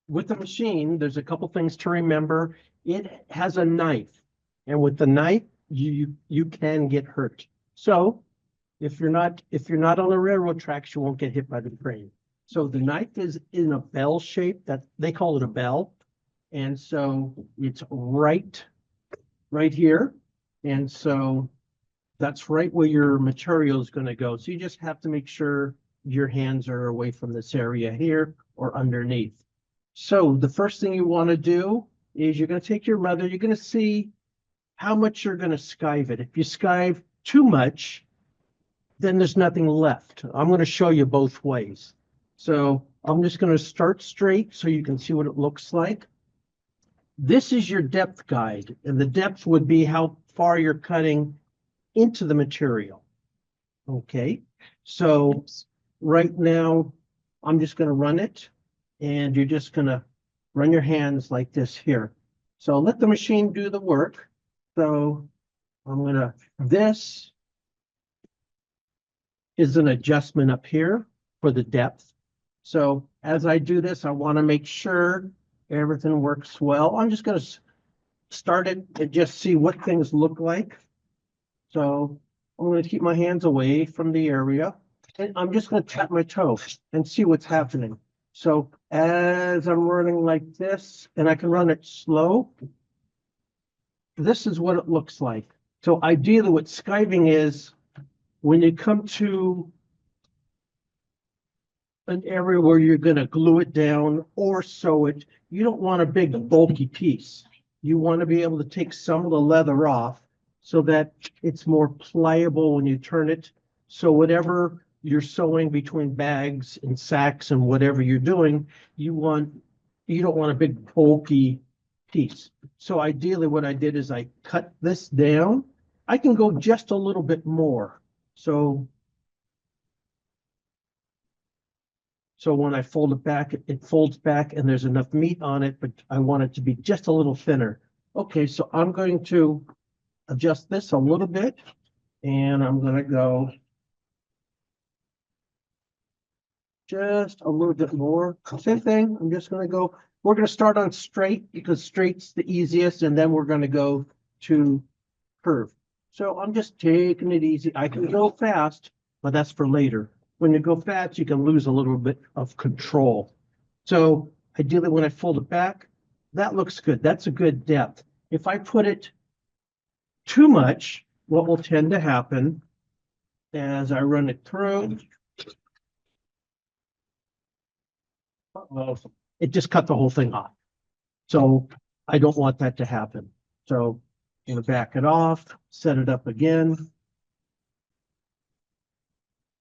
with the machine, there's a couple things to remember. It has a knife, and with the knife, you can get hurt. So if you're not on the railroad tracks, you won't get hit by the train. So the knife is in a bell shape that they call it a bell. And so it's right here. And so that's right where your material is going to go. So you just have to make sure your hands are away from this area here or underneath. So the first thing you want to do is you're going to take your leather. You're going to see how much you're going to skive it. If you skive too much, then there's nothing left. I'm going to show you both ways. So I'm just going to start straight so you can see what it looks like. This is your depth guide, and the depth would be how far you're cutting into the material. Okay, so right now I'm just going to run it, and you're just going to run your hands like this here. So let the machine do the work. So I'm going to, this is an adjustment up here for the depth. So as I do this, I want to make sure everything works well. I'm just going to start it and just see what things look like. So I'm going to keep my hands away from the area, and I'm just going to tap my toe and see what's happening. So as I'm running like this, and I can run it slow, this is what it looks like. So ideally what skiving is, when you come to an area where you're going to glue it down or sew it, you don't want a big bulky piece. You want to be able to take some of the leather off so that it's more pliable when you turn it. So whatever you're sewing between bags and sacks and whatever you're doing, you don't want a big bulky piece. So ideally what I did is I cut this down. I can go just a little bit more. So when I fold it back, it folds back and there's enough meat on it, but I want it to be just a little thinner. Okay, so I'm going to adjust this a little bit, and I'm going to go just a little bit more. Same thing, I'm just going to go, we're going to start on straight because straight's the easiest, and then we're going to go to curve. So I'm just taking it easy. I can go fast, but that's for later. When you go fast, you can lose a little bit of control. So ideally, when I fold it back, that looks good. That's a good depth. If I put it too much, what will tend to happen as I run it through, it just cut the whole thing off. So I don't want that to happen. So I'm going to back it off, set it up again.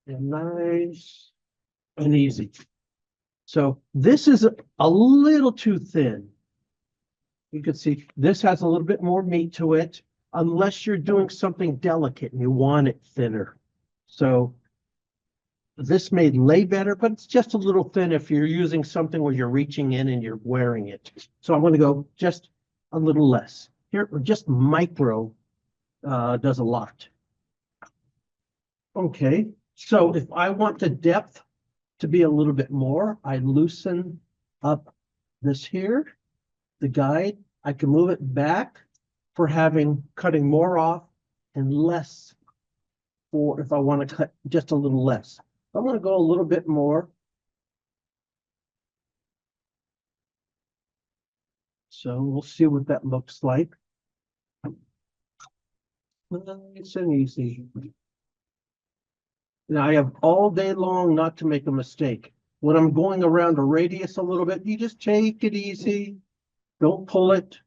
And nice and easy. So this is a little too thin. You can see this has a little bit more meat to it, unless you're doing something delicate and you want it thinner. So this may lay better, but it's just a little thin if you're using something where you're reaching in and you're wearing it. So I'm going to go just a little less. Here, just micro does a lot. Okay. So if I want the depth to be a little bit more, I loosen up this here, the guide. I can move it back for cutting more off and less for if I want to cut just a little less. I'm going to go a little bit more. So we'll see what that looks like. Nice and easy. Now I have all day long not to make a mistake. When I'm going around a radius a little bit, you just take it easy. Don't pull it.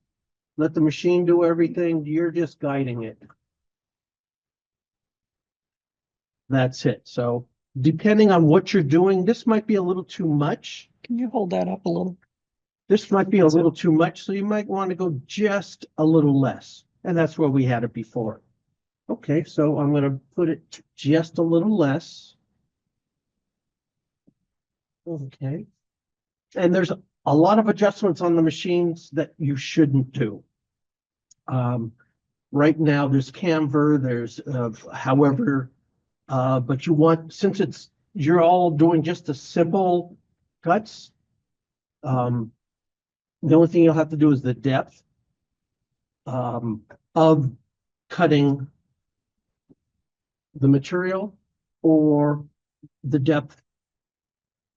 Let the machine do everything. You're just guiding it. That's it. So depending on what you're doing, this might be a little too much. Can you hold that up a little? This might be a little too much, so you might want to go just a little less. And that's where we had it before. Okay, so I'm going to put it just a little less. Okay. And there's a lot of adjustments on the machines that you shouldn't do. Right now there's camber, there's however, but you want, since you're all doing just a simple cuts, The only thing you'll have to do is the depth of cutting the material, or the depth,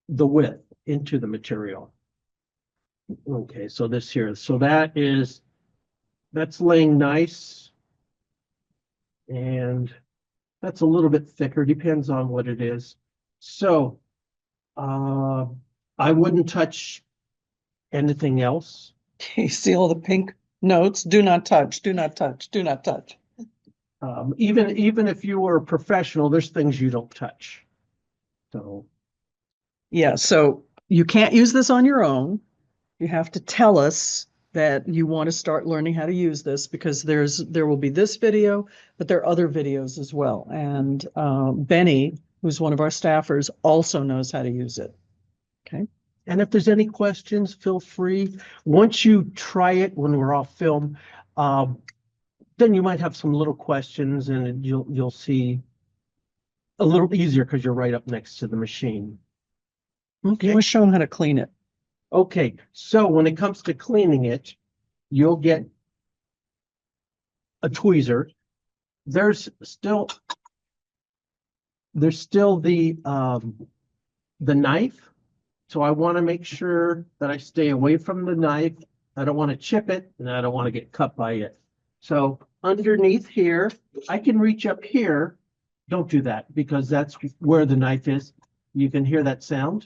the width into the material. Okay, so this here, so that's laying nice. And that's a little bit thicker, depends on what it is. So I wouldn't touch anything else. You see all the pink notes? Do not touch, do not touch, do not touch. Even if you were a professional, there's things you don't touch. So Yeah, so you can't use this on your own. You have to tell us that you want to start learning how to use this, because there will be this video, but there are other videos as well. And Benny, who's one of our staffers, also knows how to use it. Okay. and if there's any questions, feel free. Once you try it when we're off film, then you might have some little questions, and you'll see a little easier because you're right up next to the machine. You Okay. want to show them how to clean it. Okay, so when it comes to cleaning it, you'll get a tweezer. There's still the knife. So I want to make sure that I stay away from the knife. I don't want to chip it, and I don't want to get cut by it. So underneath here, I can reach up here. Don't do that, because that's where the knife is. You can hear that sound.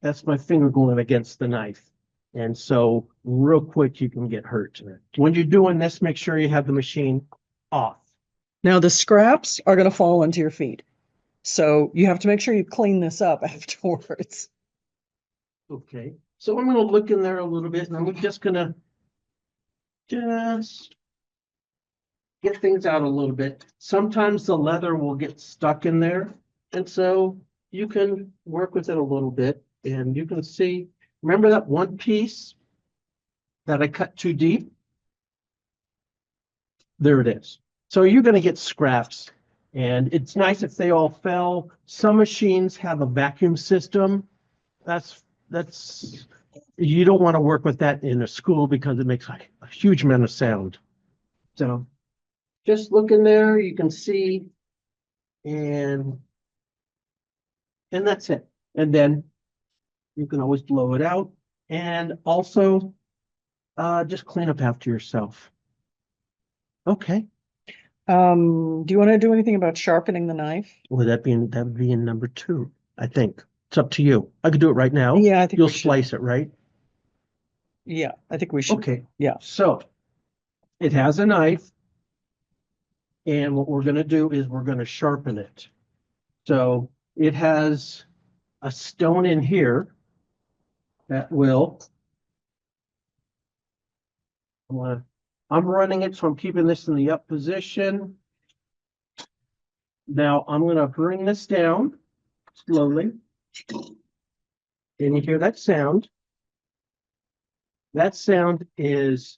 That's my finger going against the knife. And so real quick, you can get hurt. When you're doing this, make sure you have the machine off. Now the scraps are going to fall onto your feet. So you have to make sure you clean this up afterwards. Okay, so I'm gonna look in there a little bit, and I'm just gonna get things out a little bit. Sometimes the leather will get stuck in there, and so you can work with it a little bit, and you can see, remember that one piece that I cut too deep? There it is. So you're gonna get scraps, and it's nice if they all fell. Some machines have a vacuum system. That's you don't want to work with that in a school, because it makes a huge amount of sound. So just look in there, you can see, and that's it. And then you can always blow it out, and also just clean up after yourself. Okay. Do you want to do anything about sharpening the knife? Well, that would be in number 2, I think. It's up to you. I could do it right now. Yeah, I think you'll we should. slice it, right? Yeah, I think we should. Okay. Yeah. So it has a knife, and what we're going to do is we're going to sharpen it. So it has a stone in here that will. I'm running it, so I'm keeping this in the up position. Now I'm going to bring this down slowly. And you hear that sound? That sound is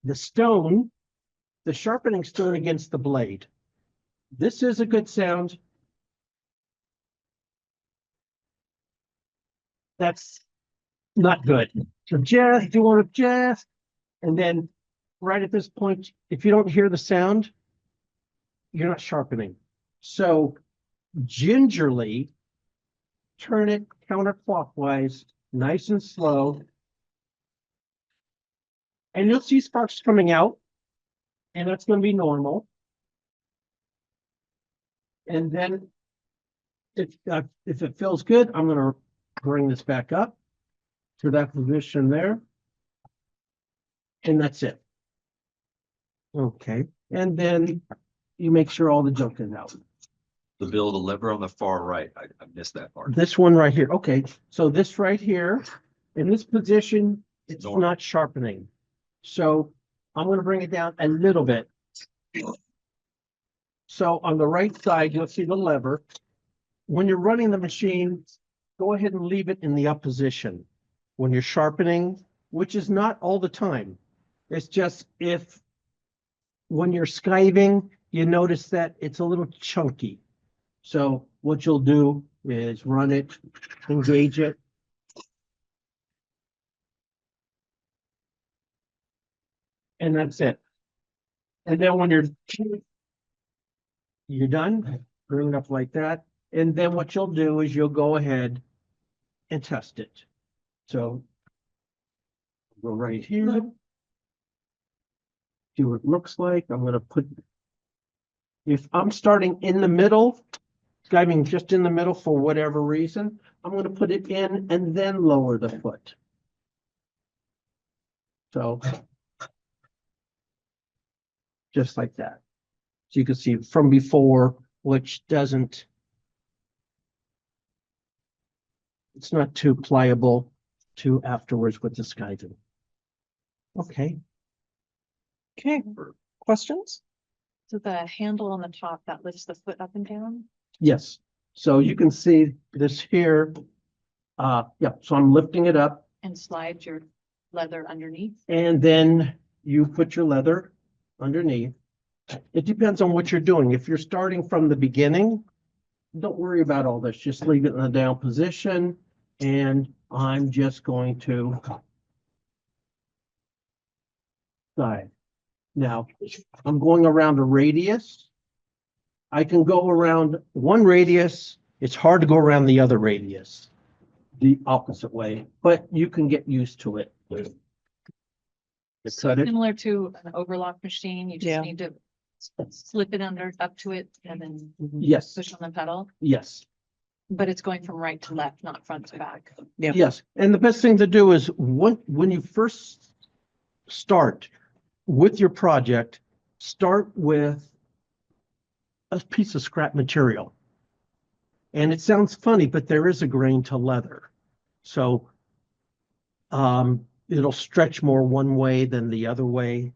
the stone, the sharpening stone against the blade. This is a good sound. That's not good. So just, you want to just, and then right at this point, if you don't hear the sound, you're not sharpening. So gingerly turn it counterclockwise, nice and slow. And you'll see sparks coming out, and that's going to be normal. And then if it feels good, I'm going to bring this back up to that position there. And that's it. Okay. And then you make sure all the junk is out. The lever on the far right, I missed that part. This one right here. Okay. So this right here, in this position, it's Normal. not sharpening. So I'm going to bring it down a little bit. So on the right side, you'll see the lever. When you're running the machine, go ahead and leave it in the up position. When you're sharpening, which is not all the time. It's just if when you're skiving, you notice that it's a little chunky. So what you'll do is run it, engage it. And that's it. And then when you're done, bring it up like that. And then what you'll do is you'll go ahead and test it. So go right here. See what it looks like. I'm gonna put, if I'm starting in the middle, skiving just in the middle for whatever reason, I'm gonna put it in and then lower the foot. So just like that. So you can see from before, which doesn't, it's not too pliable to afterwards with the skiving. Okay, Okay, questions? So the handle on the top that lifts the foot up and down? yes. So you can see this here. Yeah, so I'm lifting it up And slide your leather underneath? and then you put your leather underneath. It depends on what you're doing. If you're starting from the beginning, don't worry about all this. Just leave it in the down position. And I'm just going to side. Now, I'm going around a radius. I can go around one radius. It's hard to go around the other radius, the opposite way, but you can get used to it. Cut it. Similar to an overlock machine, you Yeah. just need to slip it under, up to it and then Yes, push on the pedal. yes. But it's going from right to left, not front to back. Yeah. Yes, and the best thing to do is when you first start with your project, start with a piece of scrap material. And it sounds funny, but there is a grain to leather. So it'll stretch more one way than the other way.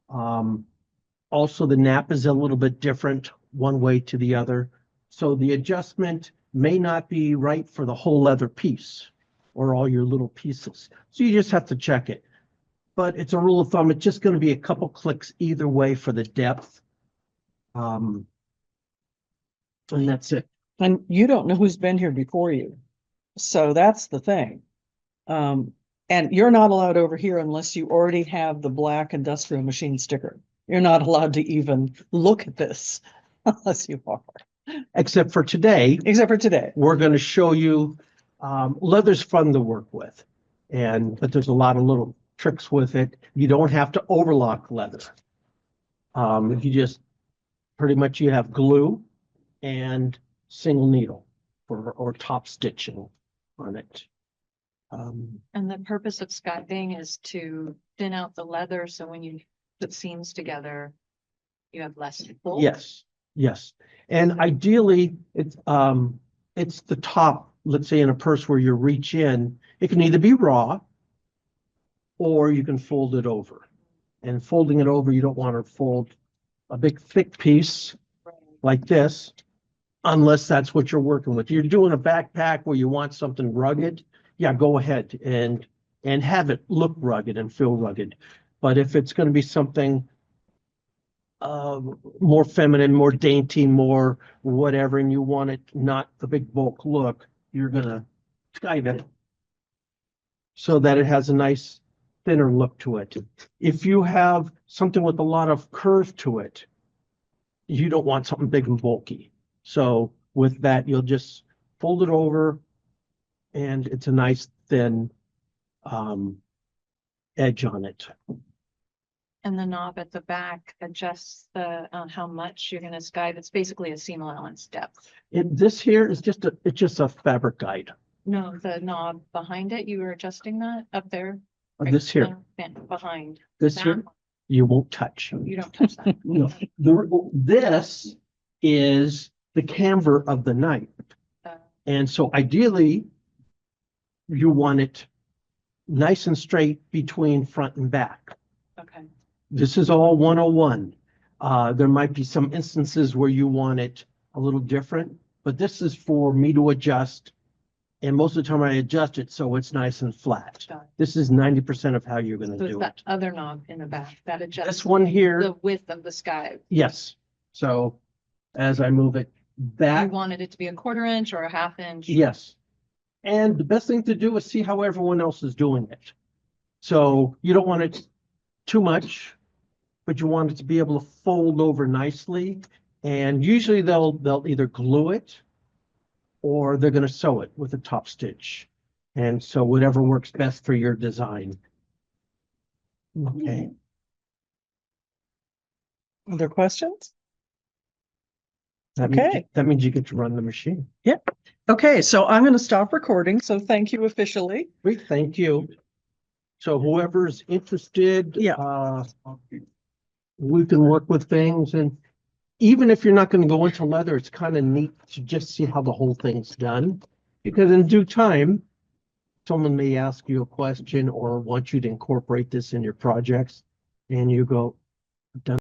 Also, the nap is a little bit different one way to the other. So the adjustment may not be right for the whole leather piece or all your little pieces. So you just have to check it. But it's a rule of thumb. It's just going to be a couple clicks either way for the depth. And that's it. And you don't know who's been here before you. So that's the thing. And you're not allowed over here unless you already have the black industrial machine sticker. You're not allowed to even look at this unless you are, Except for today, except for today. we're going to show you, leather's fun to work with. But there's a lot of little tricks with it. You don't have to overlock leather. You just, pretty much you have glue and single needle or top stitching on it. And the purpose of skiving is to thin out the leather, so when you put seams together, you have less bulk. Yes, yes. And ideally, it's the top, let's say in a purse where you reach in, it can either be raw or you can fold it over. And folding it over, you don't want to fold a big thick piece like this, unless that's what you're working with. You're doing a backpack where you want something rugged, yeah, go ahead and have it look rugged and feel rugged. But if it's going to be something more feminine, more dainty, more whatever, and you want it not the big bulk look, you're gonna skive it so that it has a nice thinner look to it. If you have something with a lot of curve to it, you don't want something big and bulky. So with that, you'll just fold it over and it's a nice thin edge on it. And the knob at the back adjusts the, how much you're gonna skive. It's basically a seam allowance depth. This here is it's just a fabric guide. No, the knob behind it, you were adjusting that up there? This here, Behind. this that here, one. you won't touch. You don't touch that. No, this is the camber of the knife. And so ideally, you want it nice and straight between front and back. Okay. This is all 101. There might be some instances where you want it a little different, but this is for me to adjust. And most of the time I adjust it so it's nice and flat. Got it. This is 90% of how you're going So to it's do that it. other knob in the back that adjusts This one here, the width of the skive. yes. So as I move it You back, wanted it to be a 1/4 inch or a 1/2 inch? yes. And the best thing to do is see how everyone else is doing it. So you don't want it too much but you want it to be able to fold over nicely. And usually they'll either glue it or they're gonna sew it with a top stitch. And so whatever works best for your design. Okay, Other questions? that means, Okay. that means you get to run the machine. Okay, so I'm going to stop recording. So thank you officially. Great, thank you. So whoever's interested. Yeah. We can work with things, and even if you're not gonna go into leather, it's kind of neat to just see how the whole thing's done. Because in due time, someone may ask you a question or want you to incorporate this in your projects, and you go, "I've done